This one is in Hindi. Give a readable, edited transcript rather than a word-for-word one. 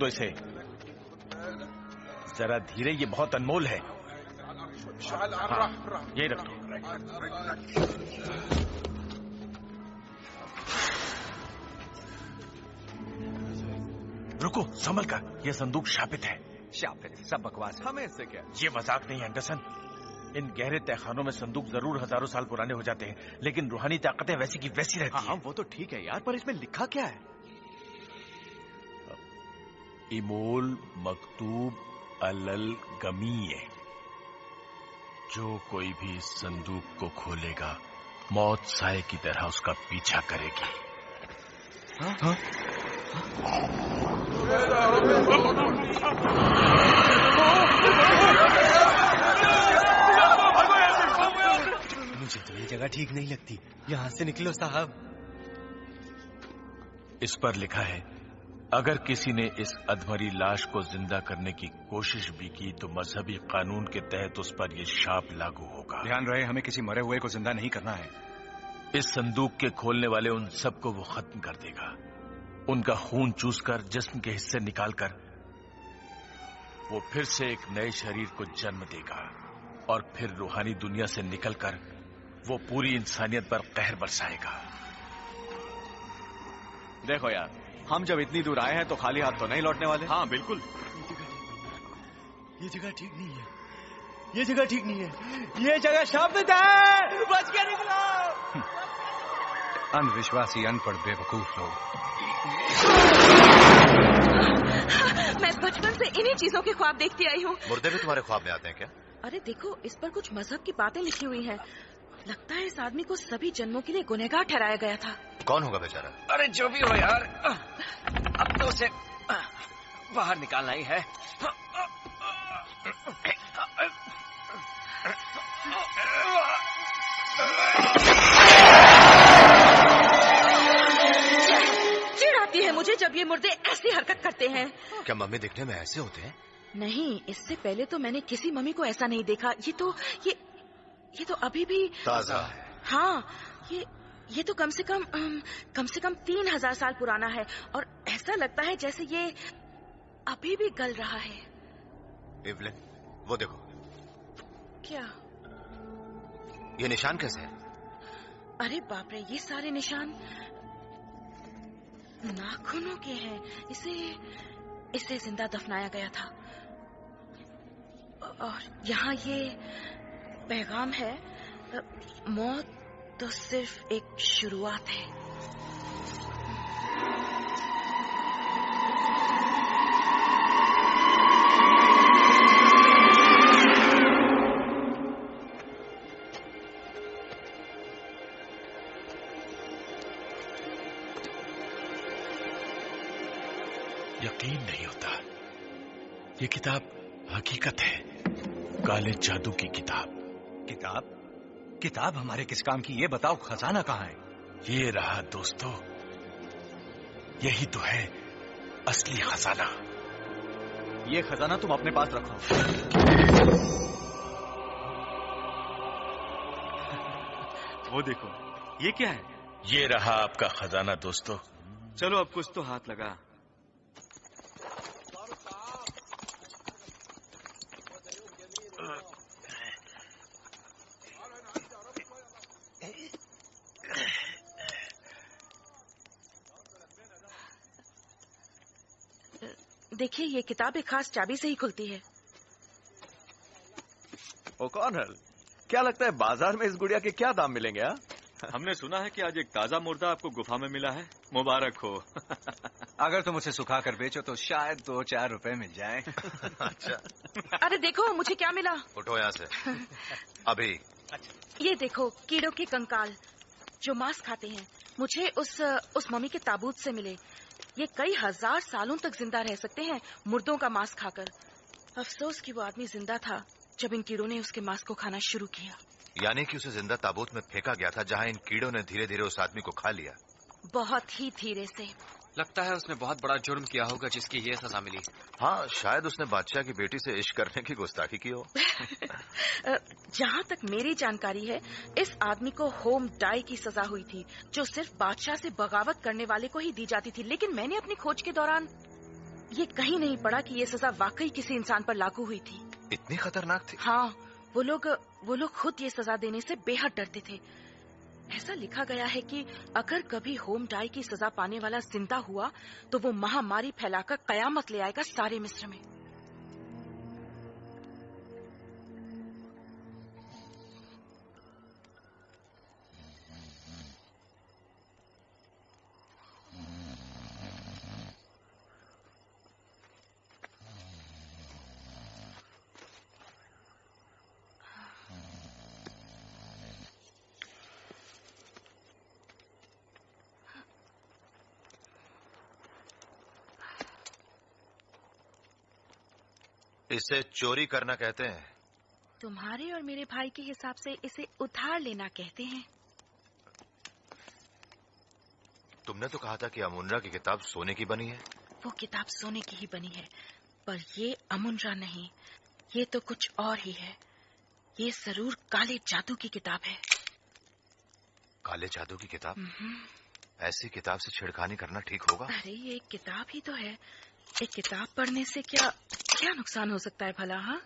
दो इसे। जरा धीरे, ये बहुत अनमोल है। हाँ, यही रख दो। रुको, संभल कर, यह संदूक शापित है। शापित? सब बकवास। हमें इससे क्या? ये मजाक नहीं एंडरसन। इन गहरे तहखानों में संदूक जरूर हजारों साल पुराने हो जाते हैं, लेकिन रूहानी ताकतें वैसी की वैसी रहती हैं। वो तो ठीक है यार, पर इसमें लिखा क्या है? इमोल मकतूब अलल गमीए। जो कोई भी इस संदूक को खोलेगा, मौत साए की तरह उसका पीछा करेगी। हाँ? मुझे तो ये जगह ठीक नहीं लगती। यहाँ से निकलो साहब। इस पर लिखा है, अगर किसी ने इस अधमरी लाश को जिंदा करने की कोशिश भी की तो मजहबी कानून के तहत उस पर यह शाप लागू होगा। ध्यान रहे, हमें किसी मरे हुए को जिंदा नहीं करना है। इस संदूक के खोलने वाले उन सबको वो खत्म कर देगा। उनका खून चूसकर, जिस्म के हिस्से निकालकर वो फिर से एक नए शरीर को जन्म देगा और फिर रूहानी दुनिया से निकलकर वो पूरी इंसानियत पर कहर बरसाएगा। देखो यार, हम जब इतनी दूर आए हैं तो खाली हाथ तो नहीं लौटने वाले। हाँ बिल्कुल। ये जगह ठीक नहीं है, ये जगह ठीक नहीं है, ये जगह शापित है। बच के निकलो। अनविश्वासी, अनपढ़, बेवकूफ लोग। मैं बचपन से इन्हीं चीजों के ख्वाब देखती आई हूँ। मुर्दे भी तुम्हारे ख्वाब में आते हैं क्या? अरे देखो, इस पर कुछ मजहब की बातें लिखी हुई हैं। लगता है इस आदमी को सभी जन्मों के लिए गुनहगार ठहराया गया था। कौन होगा बेचारा? अरे जो भी हो यार, अब तो उसे बाहर निकालना ही है। चिढ़ आती है मुझे जब ये मुर्दे ऐसी हरकत करते हैं। क्या मम्मी दिखने में ऐसे होते हैं? नहीं, इससे पहले तो मैंने किसी मम्मी को ऐसा नहीं देखा। ये तो अभी भी ताजा है। हाँ, ये तो कम से कम 3000 साल पुराना है और ऐसा लगता है जैसे ये अभी भी गल रहा है। इवलिन, वो देखो। क्या? ये निशान कैसे है? अरे बाप रे, ये सारे निशान नाखूनों के हैं। इसे जिंदा दफनाया गया था और यहाँ ये पैगाम है, मौत तो सिर्फ एक शुरुआत है। यकीन नहीं होता, ये किताब हकीकत है। काले जादू की किताब। किताब हमारे किस काम की? ये बताओ, खजाना कहाँ है? ये रहा दोस्तों, यही तो है असली खजाना। ये खजाना तुम अपने पास रखो। वो देखो, ये क्या है? ये रहा आपका खजाना दोस्तों। चलो अब कुछ तो हाथ लगा। देखिए, ये किताब एक खास चाबी से ही खुलती है। ओ कॉर्नल, क्या लगता है बाजार में इस गुड़िया के क्या दाम मिलेंगे? हमने सुना है कि आज एक ताजा मुर्दा आपको गुफा में मिला है। मुबारक हो। अगर तुम उसे सुखा कर बेचो तो शायद 2-4 रुपए मिल जाए। अच्छा। अरे देखो, मुझे क्या मिला। उठो यहाँ से अभी। ये देखो, कीड़ों के कंकाल जो मांस खाते हैं। मुझे उस मम्मी के ताबूत से मिले। ये कई हजार सालों तक जिंदा रह सकते हैं मुर्दों का मांस खाकर। अफसोस कि वो आदमी जिंदा था जब इन कीड़ों ने उसके मांस को खाना शुरू किया। यानी कि उसे जिंदा ताबूत में फेंका गया था, जहाँ इन कीड़ों ने धीरे धीरे उस आदमी को खा लिया। बहुत ही धीरे से। लगता है उसने बहुत बड़ा जुर्म किया होगा जिसकी ये सजा मिली। हाँ, शायद उसने बादशाह की बेटी से इश्क करने की गुस्ताखी की हो। जहाँ तक मेरी जानकारी है, इस आदमी को होम डाई की सजा हुई थी, जो सिर्फ बादशाह से बगावत करने वाले को ही दी जाती थी। लेकिन मैंने अपनी खोज के दौरान ये कहीं नहीं पढ़ा कि ये सजा वाकई किसी इंसान पर लागू हुई थी। इतनी खतरनाक थी? हाँ, वो लोग खुद ये सजा देने से बेहद डरते थे। ऐसा लिखा गया है कि अगर कभी होम डाई की सजा पाने वाला जिंदा हुआ तो वो महामारी फैलाकर कयामत ले आएगा सारे मिस्र में। इसे चोरी करना कहते हैं। तुम्हारे और मेरे भाई के हिसाब से इसे उधार लेना कहते हैं। तुमने तो कहा था कि अमुनरा की किताब सोने की बनी है। वो किताब सोने की ही बनी है, पर ये अमुनरा नहीं, ये तो कुछ और ही है। ये जरूर काले जादू की किताब है। काले जादू की किताब? ऐसी किताब से छेड़खानी करना ठीक होगा? अरे ये एक किताब ही तो है। एक किताब पढ़ने से क्या नुकसान हो सकता है भला? हाँ,